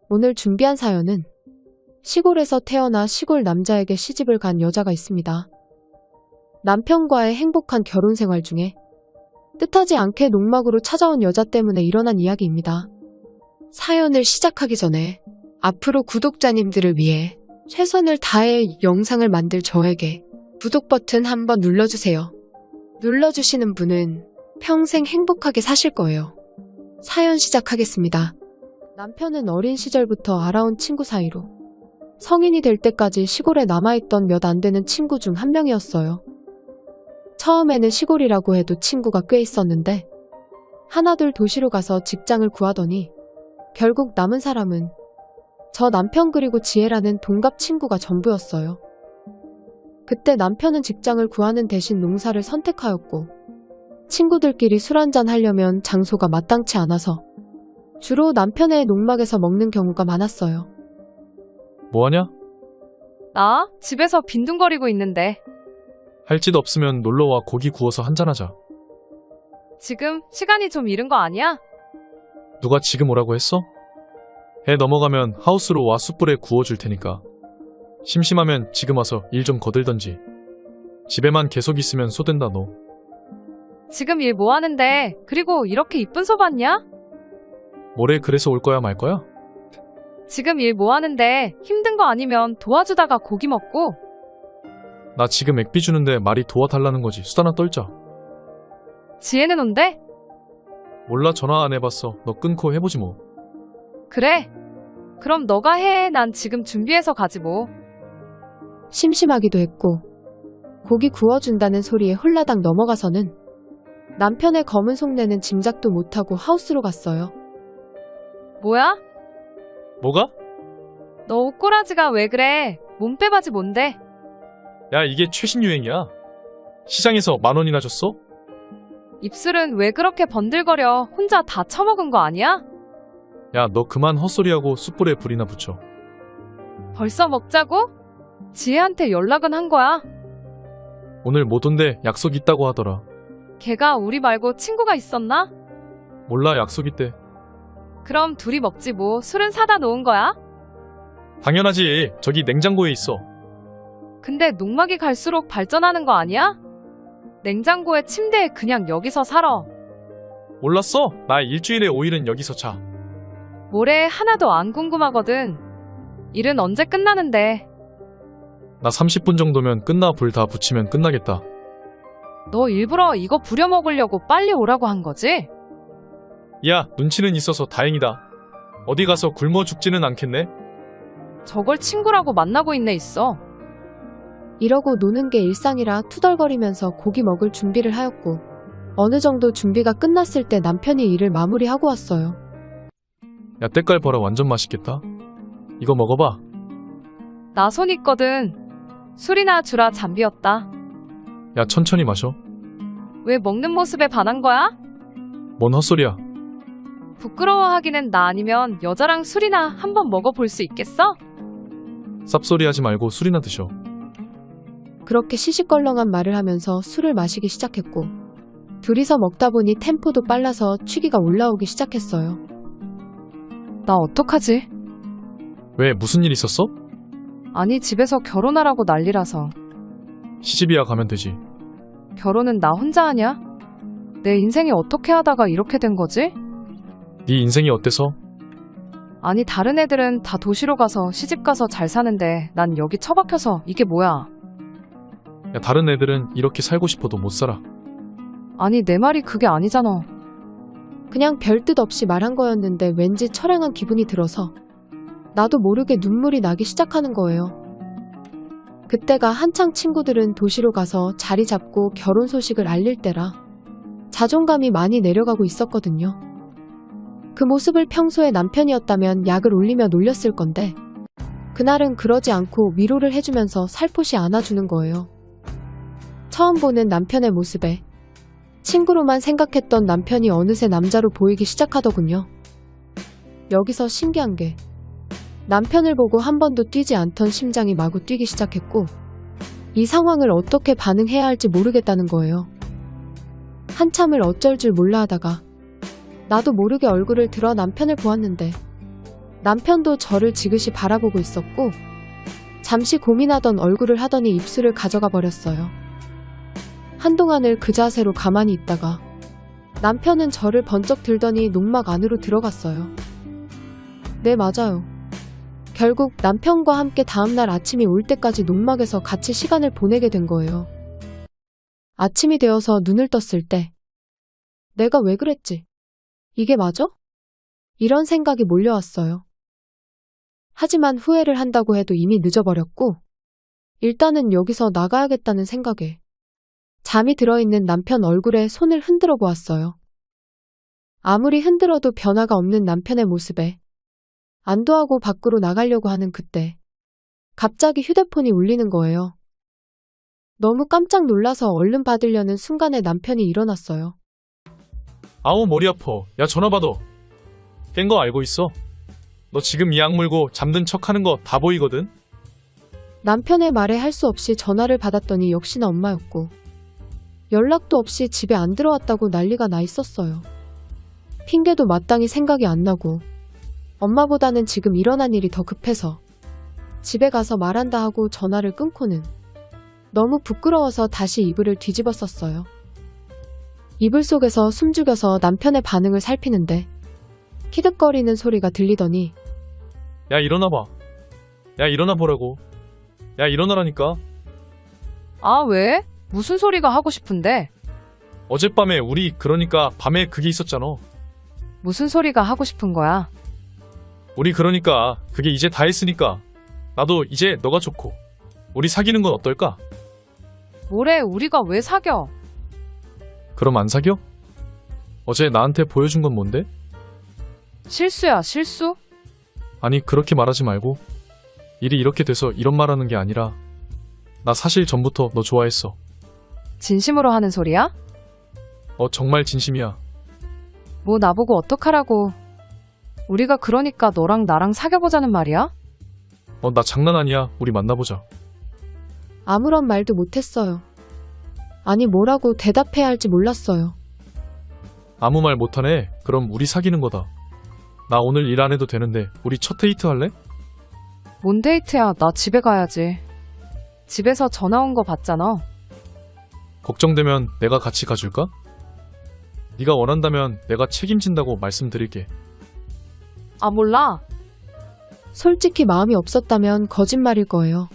오늘 준비한 사연은 시골에서 태어나 시골 남자에게 시집을 간 여자가 있습니다. 남편과의 행복한 결혼 생활 중에 뜻하지 않게 농막으로 찾아온 여자 때문에 일어난 이야기입니다. 사연을 시작하기 전에 앞으로 구독자님들을 위해 최선을 다해 영상을 만들 저에게 구독 버튼 한번 눌러주세요. 눌러주시는 분은 평생 행복하게 사실 거예요. 사연 시작하겠습니다. 남편은 어린 시절부터 알아온 친구 사이로 성인이 될 때까지 시골에 남아있던 몇 안 되는 친구 중 한 명이었어요. 처음에는 시골이라고 해도 친구가 꽤 있었는데 하나둘 도시로 가서 직장을 구하더니 결국 남은 사람은 저 남편 그리고 지혜라는 동갑 친구가 전부였어요. 그때 남편은 직장을 구하는 대신 농사를 선택하였고 친구들끼리 술 한잔 하려면 장소가 마땅치 않아서 주로 남편의 농막에서 먹는 경우가 많았어요. 뭐하냐? 나 집에서 빈둥거리고 있는데 할 짓 없으면 놀러와 고기 구워서 한잔하자. 지금 시간이 좀 이른 거 아니야? 누가 지금 오라고 했어? 해 넘어가면 하우스로 와 숯불에 구워줄 테니까. 심심하면 지금 와서 일 좀 거들던지. 집에만 계속 있으면 쏘된다 너. 지금 일 뭐 하는데 그리고 이렇게 이쁜 소 봤냐? 뭐래 그래서 올 거야 말 거야? 지금 일 뭐 하는데 힘든 거 아니면 도와주다가 고기 먹고. 나 지금 액비 주는데 말이 도와달라는 거지. 수다나 떨자. 지혜는 온대? 몰라 전화 안 해봤어. 너 끊고 해보지 뭐. 그래. 그럼 너가 해. 난 지금 준비해서 가지 뭐. 심심하기도 했고 고기 구워준다는 소리에 홀라당 넘어가서는 남편의 검은 속내는 짐작도 못하고 하우스로 갔어요. 뭐야? 뭐가? 너 옷꼬라지가 왜 그래? 몸빼바지 뭔데? 야 이게 최신 유행이야. 시장에서 10,000원이나 줬어? 입술은 왜 그렇게 번들거려? 혼자 다 처먹은 거 아니야? 야 너 그만 헛소리하고 숯불에 불이나 붙여. 벌써 먹자고? 지혜한테 연락은 한 거야? 오늘 못 온대. 약속 있다고 하더라. 걔가 우리 말고 친구가 있었나? 몰라 약속 있대. 그럼 둘이 먹지 뭐. 술은 사다 놓은 거야? 당연하지. 저기 냉장고에 있어. 근데 농막이 갈수록 발전하는 거 아니야? 냉장고에 침대에 그냥 여기서 살아. 몰랐어? 나 일주일에 5일은 여기서 자. 뭐래 하나도 안 궁금하거든. 일은 언제 끝나는데? 나 30분 정도면 끝나. 불 다 붙이면 끝나겠다. 너 일부러 이거 부려먹으려고 빨리 오라고 한 거지? 야 눈치는 있어서 다행이다. 어디 가서 굶어 죽지는 않겠네? 저걸 친구라고 만나고 있네. 이러고 노는 게 일상이라 투덜거리면서 고기 먹을 준비를 하였고 어느 정도 준비가 끝났을 때 남편이 일을 마무리하고 왔어요. 야 때깔 봐라. 완전 맛있겠다. 이거 먹어봐. 나 손 있거든. 술이나 주라. 잠비었다. 야 천천히 마셔. 왜 먹는 모습에 반한 거야? 뭔 헛소리야. 부끄러워하기는 나 아니면 여자랑 술이나 한번 먹어볼 수 있겠어? 쌉소리 하지 말고 술이나 드셔. 그렇게 시시껄렁한 말을 하면서 술을 마시기 시작했고 둘이서 먹다 보니 템포도 빨라서 취기가 올라오기 시작했어요. 나 어떡하지? 왜 무슨 일 있었어? 아니 집에서 결혼하라고 난리라서. 시집이야 가면 되지. 결혼은 나 혼자 하냐? 내 인생이 어떻게 하다가 이렇게 된 거지? 네 인생이 어때서? 아니 다른 애들은 다 도시로 가서 시집가서 잘 사는데 난 여기 처박혀서 이게 뭐야? 야 다른 애들은 이렇게 살고 싶어도 못 살아. 아니 내 말이 그게 아니잖아. 그냥 별뜻 없이 말한 거였는데 왠지 처량한 기분이 들어서 나도 모르게 눈물이 나기 시작하는 거예요. 그때가 한창 친구들은 도시로 가서 자리 잡고 결혼 소식을 알릴 때라 자존감이 많이 내려가고 있었거든요. 그 모습을 평소에 남편이었다면 약을 올리며 놀렸을 건데 그날은 그러지 않고 위로를 해주면서 살포시 안아주는 거예요. 처음 보는 남편의 모습에 친구로만 생각했던 남편이 어느새 남자로 보이기 시작하더군요. 여기서 신기한 게 남편을 보고 한 번도 뛰지 않던 심장이 마구 뛰기 시작했고 이 상황을 어떻게 반응해야 할지 모르겠다는 거예요. 한참을 어쩔 줄 몰라 하다가 나도 모르게 얼굴을 들어 남편을 보았는데 남편도 저를 지그시 바라보고 있었고 잠시 고민하던 얼굴을 하더니 입술을 가져가 버렸어요. 한동안을 그 자세로 가만히 있다가 남편은 저를 번쩍 들더니 농막 안으로 들어갔어요. 네, 맞아요. 결국 남편과 함께 다음날 아침이 올 때까지 농막에서 같이 시간을 보내게 된 거예요. 아침이 되어서 눈을 떴을 때 내가 왜 그랬지? 이게 맞아? 이런 생각이 몰려왔어요. 하지만 후회를 한다고 해도 이미 늦어버렸고 일단은 여기서 나가야겠다는 생각에 잠이 들어있는 남편 얼굴에 손을 흔들어 보았어요. 아무리 흔들어도 변화가 없는 남편의 모습에 안도하고 밖으로 나가려고 하는 그때 갑자기 휴대폰이 울리는 거예요. 너무 깜짝 놀라서 얼른 받으려는 순간에 남편이 일어났어요. 아우, 머리 아파. 야, 전화 받아. 깬 거 알고 있어? 너 지금 이 악물고 잠든 척 하는 거 다 보이거든? 남편의 말에 할 수 없이 전화를 받았더니 역시나 엄마였고 연락도 없이 집에 안 들어왔다고 난리가 나 있었어요. 핑계도 마땅히 생각이 안 나고 엄마보다는 지금 일어난 일이 더 급해서 집에 가서 말한다 하고 전화를 끊고는 너무 부끄러워서 다시 이불을 뒤집어 썼어요. 이불 속에서 숨죽여서 남편의 반응을 살피는데 키득거리는 소리가 들리더니 야, 일어나봐. 야, 일어나 보라고. 야, 일어나라니까. 아, 왜? 무슨 소리가 하고 싶은데? 어젯밤에 우리 그러니까 밤에 그게 있었잖아. 무슨 소리가 하고 싶은 거야? 우리 그러니까 그게 이제 다 했으니까 나도 이제 너가 좋고 우리 사귀는 건 어떨까? 뭐래, 우리가 왜 사겨? 그럼 안 사겨? 어제 나한테 보여준 건 뭔데? 실수야, 실수? 아니, 그렇게 말하지 말고 일이 이렇게 돼서 이런 말하는 게 아니라 나 사실 전부터 너 좋아했어. 진심으로 하는 소리야? 정말 진심이야. 뭐 나보고 어떡하라고. 우리가 그러니까 너랑 나랑 사귀어보자는 말이야? 나 장난 아니야. 우리 만나보자. 아무런 말도 못했어요. 아니, 뭐라고 대답해야 할지 몰랐어요. 아무 말 못하네. 그럼 우리 사귀는 거다. 나 오늘 일 안 해도 되는데 우리 첫 데이트 할래? 뭔 데이트야, 나 집에 가야지. 집에서 전화 온 거 봤잖아. 걱정되면 내가 같이 가줄까? 네가 원한다면 내가 책임진다고 말씀드릴게. 아, 몰라. 솔직히 마음이 없었다면 거짓말일 거예요.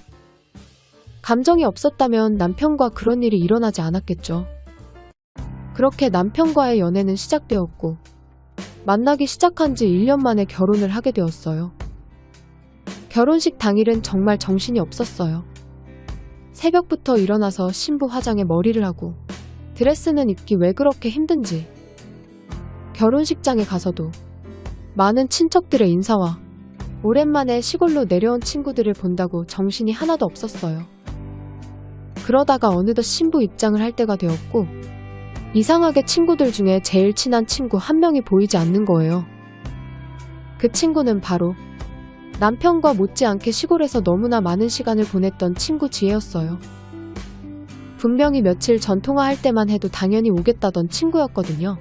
감정이 없었다면 남편과 그런 일이 일어나지 않았겠죠. 그렇게 남편과의 연애는 시작되었고 만나기 시작한 지 1년 만에 결혼을 하게 되었어요. 결혼식 당일은 정말 정신이 없었어요. 새벽부터 일어나서 신부 화장에 머리를 하고 드레스는 입기 왜 그렇게 힘든지 결혼식장에 가서도 많은 친척들의 인사와 오랜만에 시골로 내려온 친구들을 본다고 정신이 하나도 없었어요. 그러다가 어느덧 신부 입장을 할 때가 되었고 이상하게 친구들 중에 제일 친한 친구 한 명이 보이지 않는 거예요. 그 친구는 바로 남편과 못지않게 시골에서 너무나 많은 시간을 보냈던 친구 지혜였어요. 분명히 며칠 전 통화할 때만 해도 당연히 오겠다던 친구였거든요.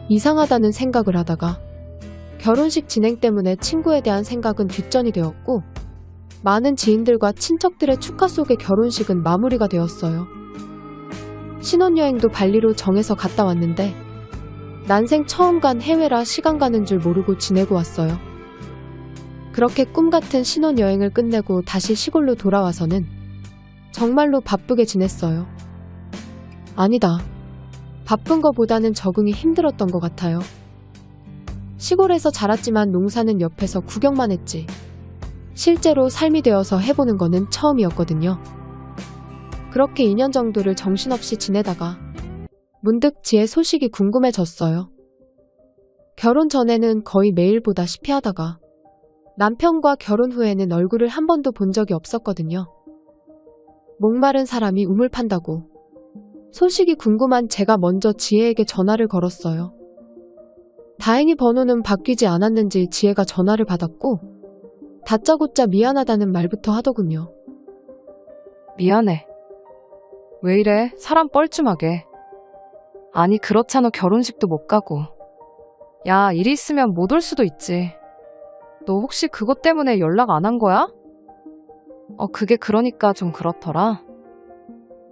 이상하다는 생각을 하다가 결혼식 진행 때문에 친구에 대한 생각은 뒷전이 되었고 많은 지인들과 친척들의 축하 속에 결혼식은 마무리가 되었어요. 신혼여행도 발리로 정해서 갔다 왔는데 난생 처음 간 해외라 시간 가는 줄 모르고 지내고 왔어요. 그렇게 꿈같은 신혼여행을 끝내고 다시 시골로 돌아와서는 정말로 바쁘게 지냈어요. 아니다. 바쁜 거보다는 적응이 힘들었던 것 같아요. 시골에서 자랐지만 농사는 옆에서 구경만 했지. 실제로 삶이 되어서 해보는 거는 처음이었거든요. 그렇게 2년 정도를 정신없이 지내다가 문득 지혜 소식이 궁금해졌어요. 결혼 전에는 거의 매일 보다시피 하다가 남편과 결혼 후에는 얼굴을 한 번도 본 적이 없었거든요. 목마른 사람이 우물 판다고. 소식이 궁금한 제가 먼저 지혜에게 전화를 걸었어요. 다행히 번호는 바뀌지 않았는지 지혜가 전화를 받았고 다짜고짜 미안하다는 말부터 하더군요. 미안해. 왜 이래? 사람 뻘쭘하게. 아니, 그렇잖아. 결혼식도 못 가고. 야, 일이 있으면 못 올 수도 있지. 너 혹시 그것 때문에 연락 안 한 거야? 그게 그러니까 좀 그렇더라.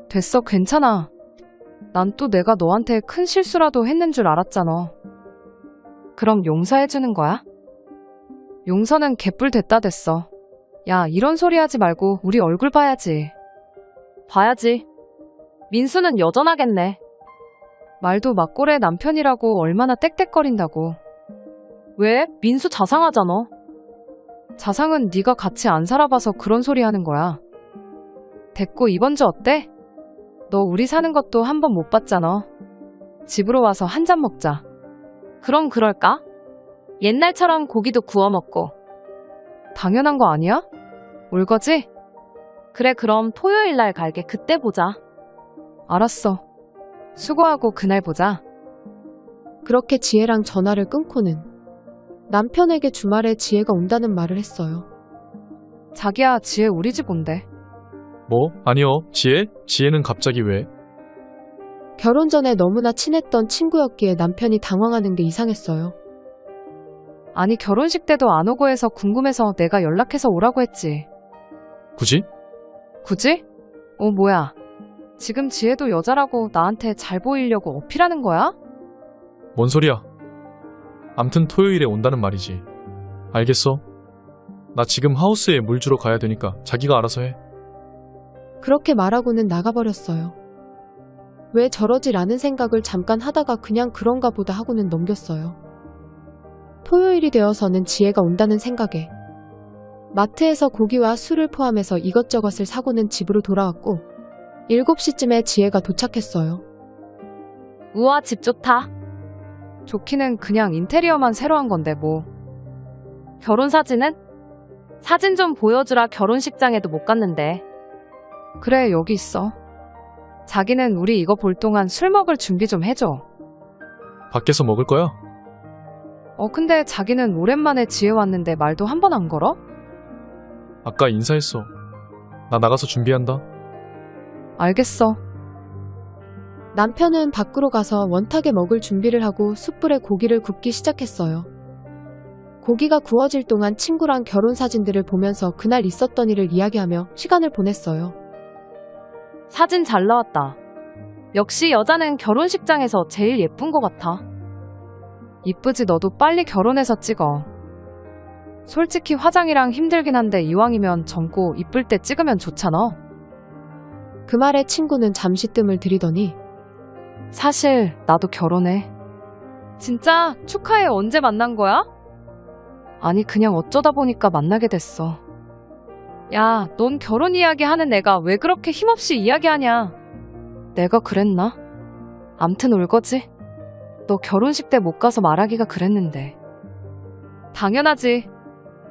됐어, 괜찮아. 난 또 내가 너한테 큰 실수라도 했는 줄 알았잖아. 그럼 용서해주는 거야? 용서는 개뿔 됐다 됐어. 야, 이런 소리 하지 말고 우리 얼굴 봐야지. 봐야지. 민수는 여전하겠네. 말도 막고래 남편이라고 얼마나 떽떽거린다고. 왜? 민수 자상하잖아. 자상은 네가 같이 안 살아봐서 그런 소리 하는 거야. 됐고 이번 주 어때? 너 우리 사는 것도 한 번 못 봤잖아. 집으로 와서 한 잔 먹자. 그럼 그럴까? 옛날처럼 고기도 구워 먹고. 당연한 거 아니야? 올 거지? 그래, 그럼 토요일 날 갈게. 그때 보자. 알았어. 수고하고 그날 보자. 그렇게 지혜랑 전화를 끊고는 남편에게 주말에 지혜가 온다는 말을 했어요. 자기야, 지혜 우리 집 온대. 뭐? 아니요. 지혜는 갑자기 왜? 결혼 전에 너무나 친했던 친구였기에 남편이 당황하는 게 이상했어요. 아니, 결혼식 때도 안 오고 해서 궁금해서 내가 연락해서 오라고 했지. 굳이? 굳이? 뭐야. 지금 지혜도 여자라고 나한테 잘 보이려고 어필하는 거야? 뭔 소리야? 암튼 토요일에 온다는 말이지. 알겠어. 나 지금 하우스에 물 주러 가야 되니까 자기가 알아서 해. 그렇게 말하고는 나가버렸어요. 왜 저러지라는 생각을 잠깐 하다가 그냥 그런가 보다 하고는 넘겼어요. 토요일이 되어서는 지혜가 온다는 생각에 마트에서 고기와 술을 포함해서 이것저것을 사고는 집으로 돌아왔고 7시쯤에 지혜가 도착했어요. 우와, 집 좋다. 좋기는 그냥 인테리어만 새로 한 건데 뭐. 결혼 사진은? 사진 좀 보여주라. 결혼식장에도 못 갔는데. 그래, 여기 있어. 자기는 우리 이거 볼 동안 술 먹을 준비 좀 해줘. 밖에서 먹을 거야? 근데 자기는 오랜만에 지혜 왔는데 말도 한 번 안 걸어? 아까 인사했어. 나 나가서 준비한다. 알겠어. 남편은 밖으로 가서 원탁에 먹을 준비를 하고 숯불에 고기를 굽기 시작했어요. 고기가 구워질 동안 친구랑 결혼 사진들을 보면서 그날 있었던 일을 이야기하며 시간을 보냈어요. 사진 잘 나왔다. 역시 여자는 결혼식장에서 제일 예쁜 것 같아. 이쁘지. 너도 빨리 결혼해서 찍어. 솔직히 화장이랑 힘들긴 한데 이왕이면 젊고 이쁠 때 찍으면 좋잖아. 그 말에 친구는 잠시 뜸을 들이더니 사실 나도 결혼해. 진짜? 축하해. 언제 만난 거야? 아니, 그냥 어쩌다 보니까 만나게 됐어. 야, 넌 결혼 이야기 하는 애가 왜 그렇게 힘없이 이야기하냐? 내가 그랬나? 암튼 올 거지? 너 결혼식 때 못 가서 말하기가 그랬는데. 당연하지.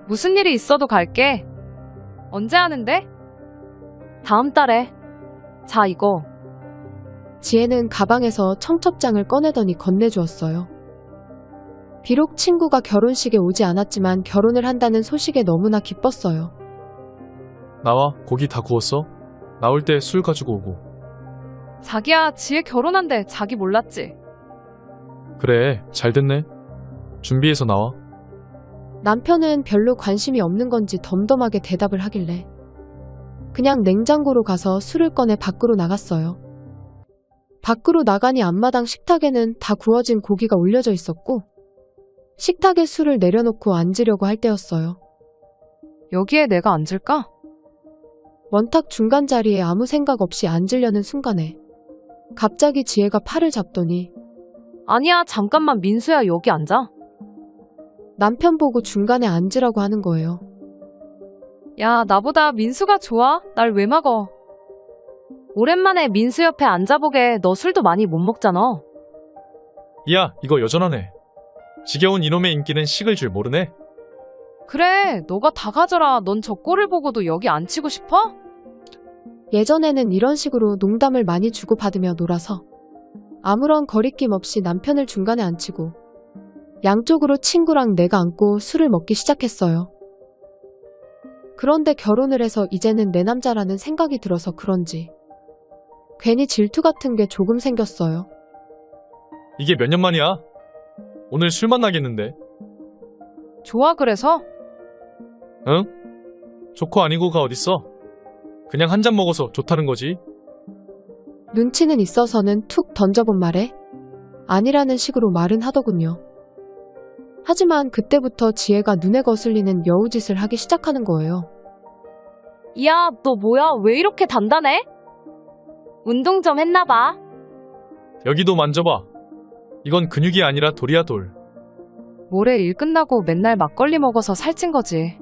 무슨 일이 있어도 갈게. 언제 하는데? 다음 달에. 자, 이거. 지혜는 가방에서 청첩장을 꺼내더니 건네주었어요. 비록 친구가 결혼식에 오지 않았지만 결혼을 한다는 소식에 너무나 기뻤어요. 나와. 고기 다 구웠어. 나올 때 술 가지고 오고. 자기야, 지혜 결혼한대. 자기 몰랐지? 그래. 잘 됐네. 준비해서 나와. 남편은 별로 관심이 없는 건지 덤덤하게 대답을 하길래 그냥 냉장고로 가서 술을 꺼내 밖으로 나갔어요. 밖으로 나가니 앞마당 식탁에는 다 구워진 고기가 올려져 있었고 식탁에 술을 내려놓고 앉으려고 할 때였어요. 여기에 내가 앉을까? 원탁 중간 자리에 아무 생각 없이 앉으려는 순간에 갑자기 지혜가 팔을 잡더니 아니야, 잠깐만. 민수야, 여기 앉아. 남편 보고 중간에 앉으라고 하는 거예요. 야, 나보다 민수가 좋아? 날 왜 막어? 오랜만에 민수 옆에 앉아보게. 너 술도 많이 못 먹잖아. 야, 이거 여전하네. 지겨운 이놈의 인기는 식을 줄 모르네. 그래, 너가 다 가져라. 넌 저 꼴을 보고도 여기 앉히고 싶어? 예전에는 이런 식으로 농담을 많이 주고받으며 놀아서 아무런 거리낌 없이 남편을 중간에 앉히고 양쪽으로 친구랑 내가 앉고 술을 먹기 시작했어요. 그런데 결혼을 해서 이제는 내 남자라는 생각이 들어서 그런지 괜히 질투 같은 게 조금 생겼어요. 이게 몇 년 만이야? 오늘 술 만나겠는데. 좋아, 그래서? 응? 좋고 아니고가 어딨어? 그냥 한 잔 먹어서 좋다는 거지. 눈치는 있어서는 툭 던져본 말에 아니라는 식으로 말은 하더군요. 하지만 그때부터 지혜가 눈에 거슬리는 여우짓을 하기 시작하는 거예요. 야, 너 뭐야? 왜 이렇게 단단해? 운동 좀 했나봐. 여기도 만져봐. 이건 근육이 아니라 돌이야, 돌. 모레 일 끝나고 맨날 막걸리 먹어서 살찐 거지.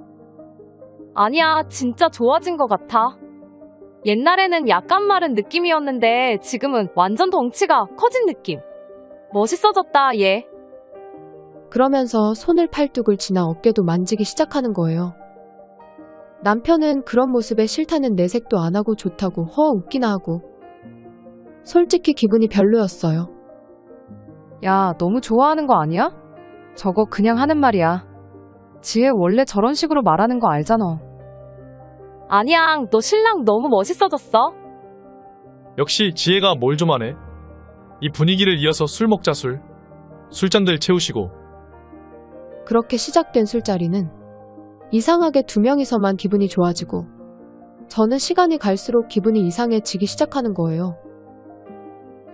아니야, 진짜 좋아진 것 같아. 옛날에는 약간 마른 느낌이었는데 지금은 완전 덩치가 커진 느낌. 멋있어졌다, 얘. 그러면서 손을 팔뚝을 지나 어깨도 만지기 시작하는 거예요. 남편은 그런 모습에 싫다는 내색도 안 하고 좋다고 허 웃기나 하고 솔직히 기분이 별로였어요. 야, 너무 좋아하는 거 아니야? 저거 그냥 하는 말이야. 지혜 원래 저런 식으로 말하는 거 알잖아. 아니야, 너 신랑 너무 멋있어졌어. 역시 지혜가 뭘 좀 하네. 이 분위기를 이어서 술 먹자, 술. 술잔들 채우시고. 그렇게 시작된 술자리는 이상하게 두 명이서만 기분이 좋아지고 저는 시간이 갈수록 기분이 이상해지기 시작하는 거예요.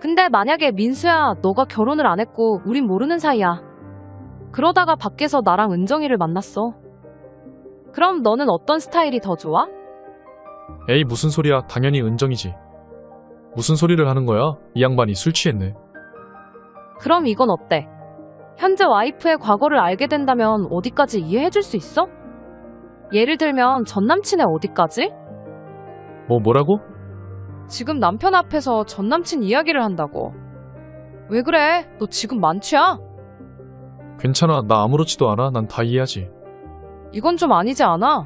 근데 만약에 민수야, 너가 결혼을 안 했고 우린 모르는 사이야. 그러다가 밖에서 나랑 은정이를 만났어. 그럼 너는 어떤 스타일이 더 좋아? 에이, 무슨 소리야. 당연히 은정이지. 무슨 소리를 하는 거야? 이 양반이 술 취했네. 그럼 이건 어때? 현재 와이프의 과거를 알게 된다면 어디까지 이해해줄 수 있어? 예를 들면 전 남친의 어디까지? 뭐라고? 지금 남편 앞에서 전 남친 이야기를 한다고. 왜 그래? 너 지금 만취야? 괜찮아. 나 아무렇지도 않아. 난 다 이해하지. 이건 좀 아니지 않아?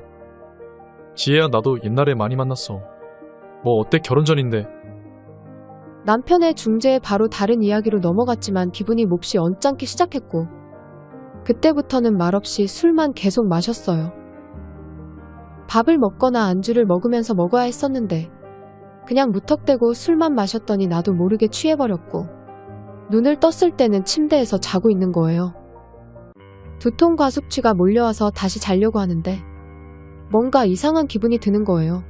지혜야, 나도 옛날에 많이 만났어. 뭐 어때? 결혼 전인데. 남편의 중재에 바로 다른 이야기로 넘어갔지만 기분이 몹시 언짢기 시작했고 그때부터는 말없이 술만 계속 마셨어요. 밥을 먹거나 안주를 먹으면서 먹어야 했었는데 그냥 무턱대고 술만 마셨더니 나도 모르게 취해버렸고 눈을 떴을 때는 침대에서 자고 있는 거예요. 두통과 숙취가 몰려와서 다시 자려고 하는데 뭔가 이상한 기분이 드는 거예요.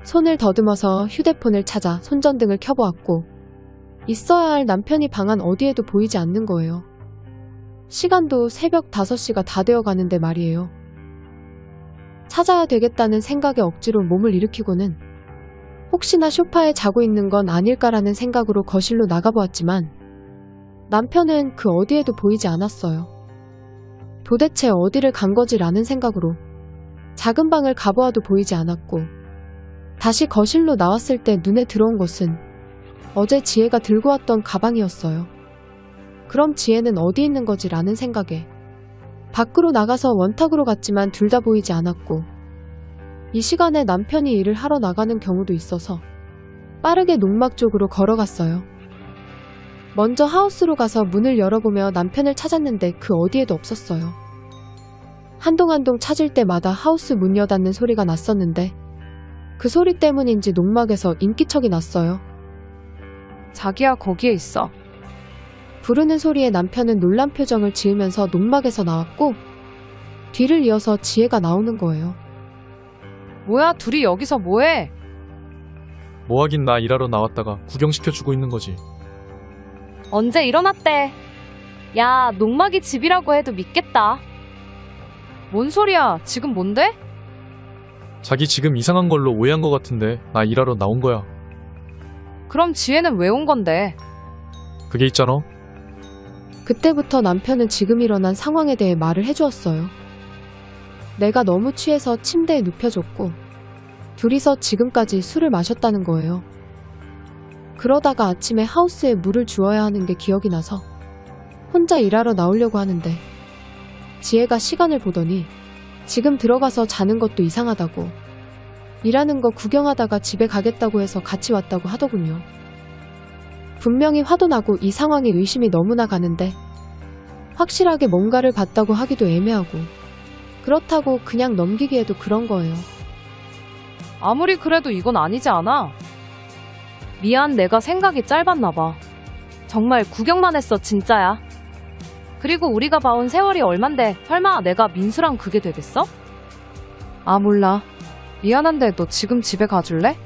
손을 더듬어서 휴대폰을 찾아 손전등을 켜보았고 있어야 할 남편이 방 안 어디에도 보이지 않는 거예요. 시간도 새벽 5시가 다 되어 가는데 말이에요. 찾아야 되겠다는 생각에 억지로 몸을 일으키고는 혹시나 소파에 자고 있는 건 아닐까라는 생각으로 거실로 나가보았지만 남편은 그 어디에도 보이지 않았어요. 도대체 어디를 간 거지라는 생각으로 작은 방을 가보아도 보이지 않았고 다시 거실로 나왔을 때 눈에 들어온 것은 어제 지혜가 들고 왔던 가방이었어요. 그럼 지혜는 어디 있는 거지라는 생각에 밖으로 나가서 원탁으로 갔지만 둘 다 보이지 않았고 이 시간에 남편이 일을 하러 나가는 경우도 있어서 빠르게 농막 쪽으로 걸어갔어요. 먼저 하우스로 가서 문을 열어보며 남편을 찾았는데 그 어디에도 없었어요. 한동안동 찾을 때마다 하우스 문 여닫는 소리가 났었는데 그 소리 때문인지 농막에서 인기척이 났어요. 자기야, 거기에 있어. 부르는 소리에 남편은 놀란 표정을 지으면서 농막에서 나왔고 뒤를 이어서 지혜가 나오는 거예요. 뭐야, 둘이 여기서 뭐해? 뭐하긴 나 일하러 나왔다가 구경시켜주고 있는 거지. 언제 일어났대? 야, 농막이 집이라고 해도 믿겠다. 뭔 소리야? 지금 뭔데? 자기 지금 이상한 걸로 오해한 것 같은데 나 일하러 나온 거야. 그럼 지혜는 왜 온 건데? 그게 있잖아. 그때부터 남편은 지금 일어난 상황에 대해 말을 해주었어요. 내가 너무 취해서 침대에 눕혀줬고 둘이서 지금까지 술을 마셨다는 거예요. 그러다가 아침에 하우스에 물을 주어야 하는 게 기억이 나서 혼자 일하러 나오려고 하는데 지혜가 시간을 보더니 지금 들어가서 자는 것도 이상하다고 일하는 거 구경하다가 집에 가겠다고 해서 같이 왔다고 하더군요. 분명히 화도 나고 이 상황에 의심이 너무나 가는데 확실하게 뭔가를 봤다고 하기도 애매하고 그렇다고 그냥 넘기기에도 그런 거예요. 아무리 그래도 이건 아니지 않아? 미안, 내가 생각이 짧았나 봐. 정말 구경만 했어, 진짜야. 그리고 우리가 봐온 세월이 얼만데 설마 내가 민수랑 그게 되겠어? 아, 몰라. 미안한데 너 지금 집에 가줄래?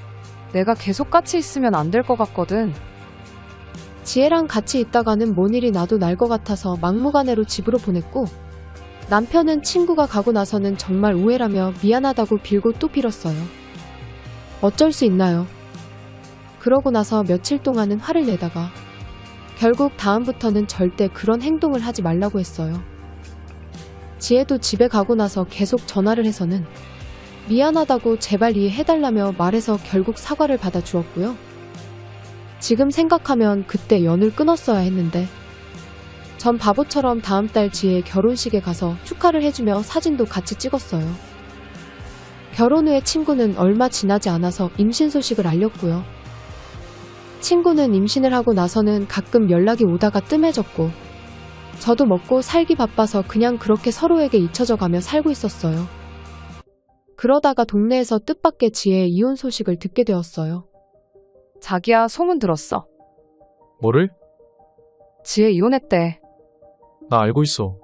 내가 계속 같이 있으면 안 될 것 같거든. 지혜랑 같이 있다가는 뭔 일이 나도 날 것 같아서 막무가내로 집으로 보냈고, 남편은 친구가 가고 나서는 정말 우애라며 미안하다고 빌고 또 빌었어요. 어쩔 수 있나요? 그러고 나서 며칠 동안은 화를 내다가 결국 다음부터는 절대 그런 행동을 하지 말라고 했어요. 지혜도 집에 가고 나서 계속 전화를 해서는 미안하다고 제발 이해해달라며 말해서 결국 사과를 받아주었고요. 지금 생각하면 그때 연을 끊었어야 했는데, 전 바보처럼 다음 달 지혜 결혼식에 가서 축하를 해주며 사진도 같이 찍었어요. 결혼 후에 친구는 얼마 지나지 않아서 임신 소식을 알렸고요. 친구는 임신을 하고 나서는 가끔 연락이 오다가 뜸해졌고, 저도 먹고 살기 바빠서 그냥 그렇게 서로에게 잊혀져 가며 살고 있었어요. 그러다가 동네에서 뜻밖의 지혜의 이혼 소식을 듣게 되었어요. 자기야, 소문 들었어. 뭐를? 지혜 이혼했대. 나 알고 있어.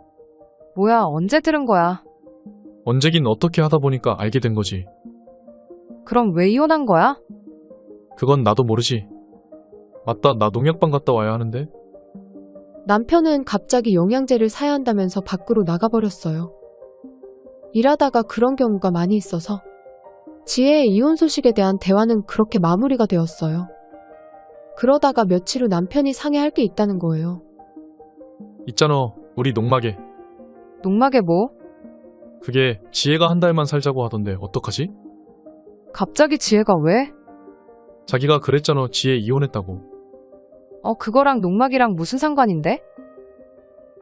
뭐야, 언제 들은 거야? 언제긴 어떻게 하다 보니까 알게 된 거지. 그럼 왜 이혼한 거야? 그건 나도 모르지. 맞다, 나 농약방 갔다 와야 하는데. 남편은 갑자기 영양제를 사야 한다면서 밖으로 나가버렸어요. 일하다가 그런 경우가 많이 있어서 지혜의 이혼 소식에 대한 대화는 그렇게 마무리가 되었어요. 그러다가 며칠 후 남편이 상의할 게 있다는 거예요. 있잖아, 우리 농막에. 농막에 뭐? 그게 지혜가 한 달만 살자고 하던데 어떡하지? 갑자기 지혜가 왜? 자기가 그랬잖아, 지혜 이혼했다고. 그거랑 농막이랑 무슨 상관인데?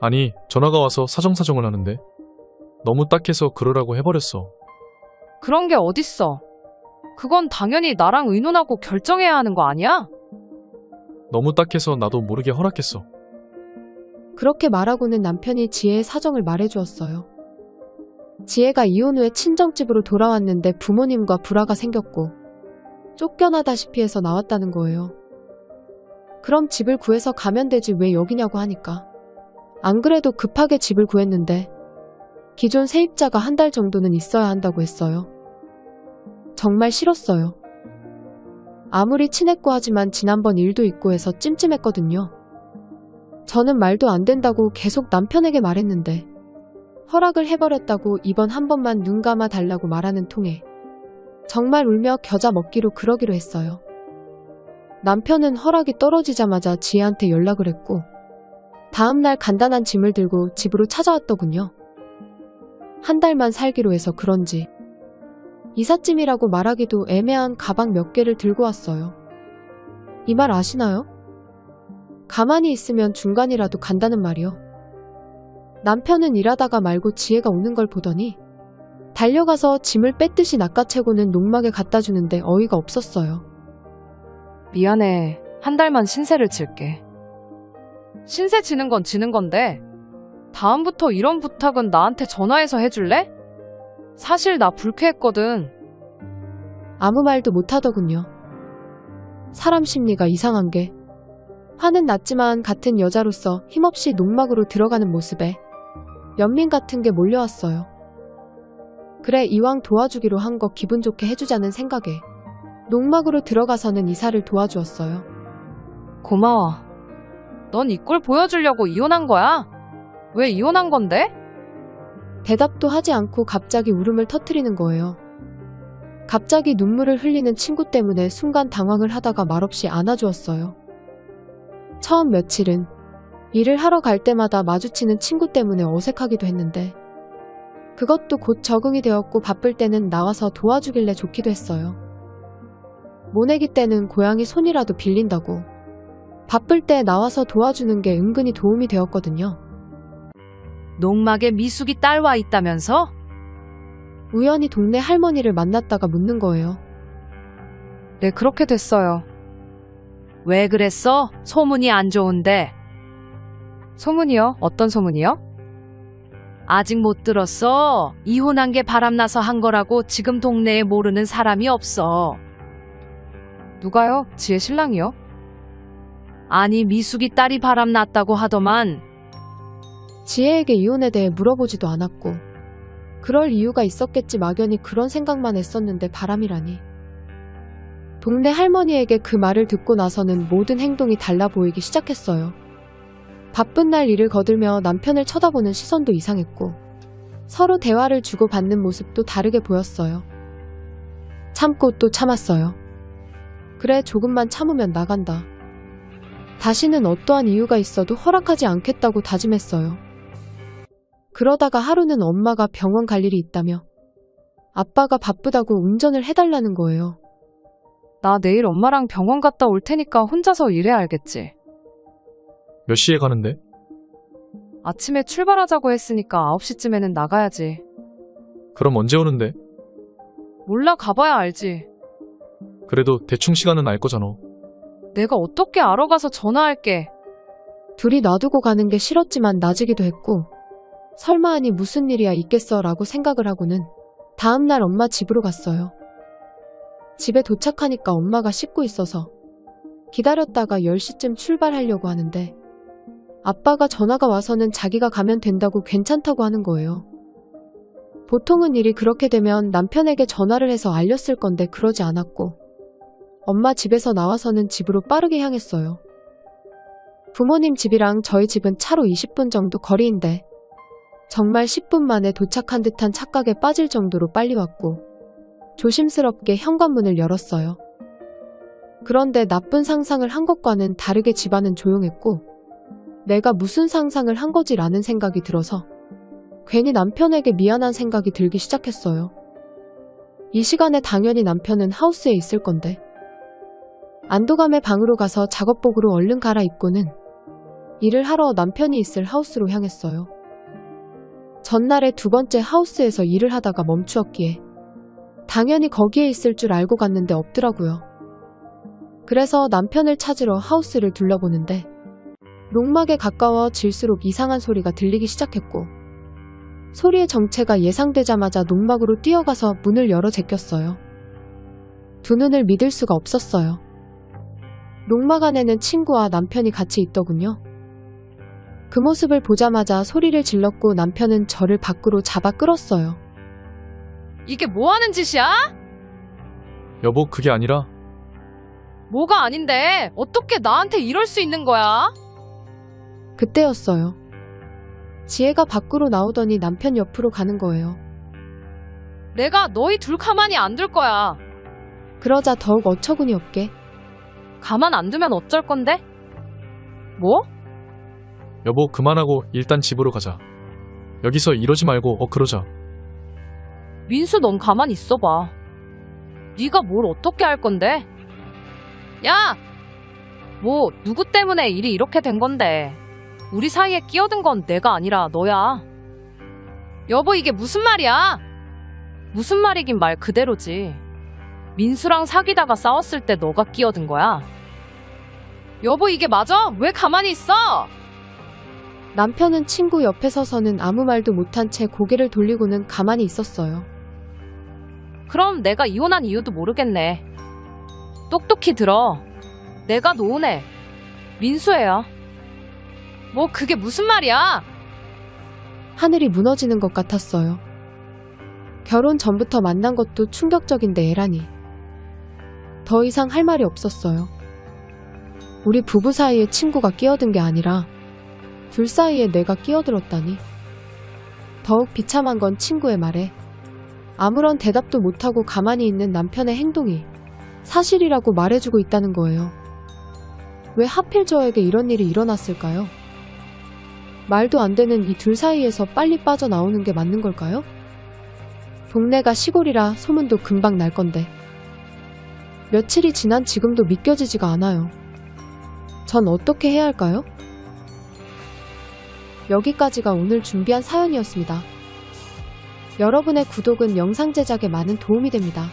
아니, 전화가 와서 사정사정을 하는데. 너무 딱해서 그러라고 해버렸어. 그런 게 어딨어. 그건 당연히 나랑 의논하고 결정해야 하는 거 아니야? 너무 딱해서 나도 모르게 허락했어. 그렇게 말하고는 남편이 지혜의 사정을 말해주었어요. 지혜가 이혼 후에 친정집으로 돌아왔는데 부모님과 불화가 생겼고 쫓겨나다시피 해서 나왔다는 거예요. 그럼 집을 구해서 가면 되지 왜 여기냐고 하니까, 안 그래도 급하게 집을 구했는데 기존 세입자가 한 달 정도는 있어야 한다고 했어요. 정말 싫었어요. 아무리 친했고 하지만 지난번 일도 있고 해서 찜찜했거든요. 저는 말도 안 된다고 계속 남편에게 말했는데 허락을 해버렸다고 이번 한 번만 눈 감아 달라고 말하는 통에 정말 울며 겨자 먹기로 그러기로 했어요. 남편은 허락이 떨어지자마자 지혜한테 연락을 했고 다음날 간단한 짐을 들고 집으로 찾아왔더군요. 한 달만 살기로 해서 그런지 이삿짐이라고 말하기도 애매한 가방 몇 개를 들고 왔어요. 이 말 아시나요? 가만히 있으면 중간이라도 간다는 말이요. 남편은 일하다가 말고 지혜가 오는 걸 보더니 달려가서 짐을 뺏듯이 낚아채고는 농막에 갖다 주는데 어이가 없었어요. 미안해. 한 달만 신세를 질게. 신세 지는 건 지는 건데 다음부터 이런 부탁은 나한테 전화해서 해줄래? 사실 나 불쾌했거든. 아무 말도 못하더군요. 사람 심리가 이상한 게, 화는 났지만 같은 여자로서 힘없이 농막으로 들어가는 모습에 연민 같은 게 몰려왔어요. 그래, 이왕 도와주기로 한 거 기분 좋게 해주자는 생각에 농막으로 들어가서는 이사를 도와주었어요. 고마워. 넌 이 꼴 보여주려고 이혼한 거야? 왜 이혼한 건데? 대답도 하지 않고 갑자기 울음을 터뜨리는 거예요. 갑자기 눈물을 흘리는 친구 때문에 순간 당황을 하다가 말없이 안아주었어요. 처음 며칠은 일을 하러 갈 때마다 마주치는 친구 때문에 어색하기도 했는데 그것도 곧 적응이 되었고 바쁠 때는 나와서 도와주길래 좋기도 했어요. 모내기 때는 고양이 손이라도 빌린다고 바쁠 때 나와서 도와주는 게 은근히 도움이 되었거든요. 농막에 미숙이 딸 와 있다면서? 우연히 동네 할머니를 만났다가 묻는 거예요. 네, 그렇게 됐어요. 왜 그랬어? 소문이 안 좋은데. 소문이요? 어떤 소문이요? 아직 못 들었어. 이혼한 게 바람나서 한 거라고 지금 동네에 모르는 사람이 없어. 누가요? 지혜 신랑이요? 아니, 미숙이 딸이 바람났다고 하더만. 지혜에게 이혼에 대해 물어보지도 않았고 그럴 이유가 있었겠지 막연히 그런 생각만 했었는데 바람이라니. 동네 할머니에게 그 말을 듣고 나서는 모든 행동이 달라 보이기 시작했어요. 바쁜 날 일을 거들며 남편을 쳐다보는 시선도 이상했고 서로 대화를 주고받는 모습도 다르게 보였어요. 참고 또 참았어요. 그래, 조금만 참으면 나간다. 다시는 어떠한 이유가 있어도 허락하지 않겠다고 다짐했어요. 그러다가 하루는 엄마가 병원 갈 일이 있다며 아빠가 바쁘다고 운전을 해달라는 거예요. 나 내일 엄마랑 병원 갔다 올 테니까 혼자서 일해야 알겠지. 몇 시에 가는데? 아침에 출발하자고 했으니까 9시쯤에는 나가야지. 그럼 언제 오는데? 몰라, 가봐야 알지. 그래도 대충 시간은 알 거잖아. 내가 어떻게 알아? 가서 전화할게. 둘이 놔두고 가는 게 싫었지만 나지기도 했고 설마 하니 무슨 일이야 있겠어 라고 생각을 하고는 다음날 엄마 집으로 갔어요. 집에 도착하니까 엄마가 씻고 있어서 기다렸다가 10시쯤 출발하려고 하는데 아빠가 전화가 와서는 자기가 가면 된다고 괜찮다고 하는 거예요. 보통은 일이 그렇게 되면 남편에게 전화를 해서 알렸을 건데 그러지 않았고 엄마 집에서 나와서는 집으로 빠르게 향했어요. 부모님 집이랑 저희 집은 차로 20분 정도 거리인데 정말 10분 만에 도착한 듯한 착각에 빠질 정도로 빨리 왔고 조심스럽게 현관문을 열었어요. 그런데 나쁜 상상을 한 것과는 다르게 집안은 조용했고 내가 무슨 상상을 한 거지라는 생각이 들어서 괜히 남편에게 미안한 생각이 들기 시작했어요. 이 시간에 당연히 남편은 하우스에 있을 건데 안도감에 방으로 가서 작업복으로 얼른 갈아입고는 일을 하러 남편이 있을 하우스로 향했어요. 전날에 두 번째 하우스에서 일을 하다가 멈추었기에 당연히 거기에 있을 줄 알고 갔는데 없더라고요. 그래서 남편을 찾으러 하우스를 둘러보는데 농막에 가까워질수록 이상한 소리가 들리기 시작했고 소리의 정체가 예상되자마자 농막으로 뛰어가서 문을 열어 제꼈어요. 두 눈을 믿을 수가 없었어요. 농막 안에는 친구와 남편이 같이 있더군요. 그 모습을 보자마자 소리를 질렀고 남편은 저를 밖으로 잡아 끌었어요. 이게 뭐 하는 짓이야? 여보, 그게 아니라 뭐가 아닌데 어떻게 나한테 이럴 수 있는 거야? 그때였어요. 지혜가 밖으로 나오더니 남편 옆으로 가는 거예요. 내가 너희 둘 가만히 안 둘 거야. 그러자 더욱 어처구니 없게 가만 안 두면 어쩔 건데? 뭐? 여보, 그만하고 일단 집으로 가자. 여기서 이러지 말고 그러자. 민수, 넌 가만히 있어봐. 네가 뭘 어떻게 할 건데? 야! 뭐 누구 때문에 일이 이렇게 된 건데? 우리 사이에 끼어든 건 내가 아니라 너야. 여보, 이게 무슨 말이야? 무슨 말이긴 말 그대로지. 민수랑 사귀다가 싸웠을 때 너가 끼어든 거야. 여보, 이게 맞아? 왜 가만히 있어? 남편은 친구 옆에 서서는 아무 말도 못한 채 고개를 돌리고는 가만히 있었어요. 그럼 내가 이혼한 이유도 모르겠네. 똑똑히 들어. 내가 놓은 애 민수예요. 뭐 그게 무슨 말이야? 하늘이 무너지는 것 같았어요. 결혼 전부터 만난 것도 충격적인데 애라니. 더 이상 할 말이 없었어요. 우리 부부 사이에 친구가 끼어든 게 아니라 둘 사이에 내가 끼어들었다니. 더욱 비참한 건 친구의 말에 아무런 대답도 못하고 가만히 있는 남편의 행동이 사실이라고 말해주고 있다는 거예요. 왜 하필 저에게 이런 일이 일어났을까요? 말도 안 되는 이 둘 사이에서 빨리 빠져나오는 게 맞는 걸까요? 동네가 시골이라 소문도 금방 날 건데 며칠이 지난 지금도 믿겨지지가 않아요. 전 어떻게 해야 할까요? 여기까지가 오늘 준비한 사연이었습니다. 여러분의 구독은 영상 제작에 많은 도움이 됩니다.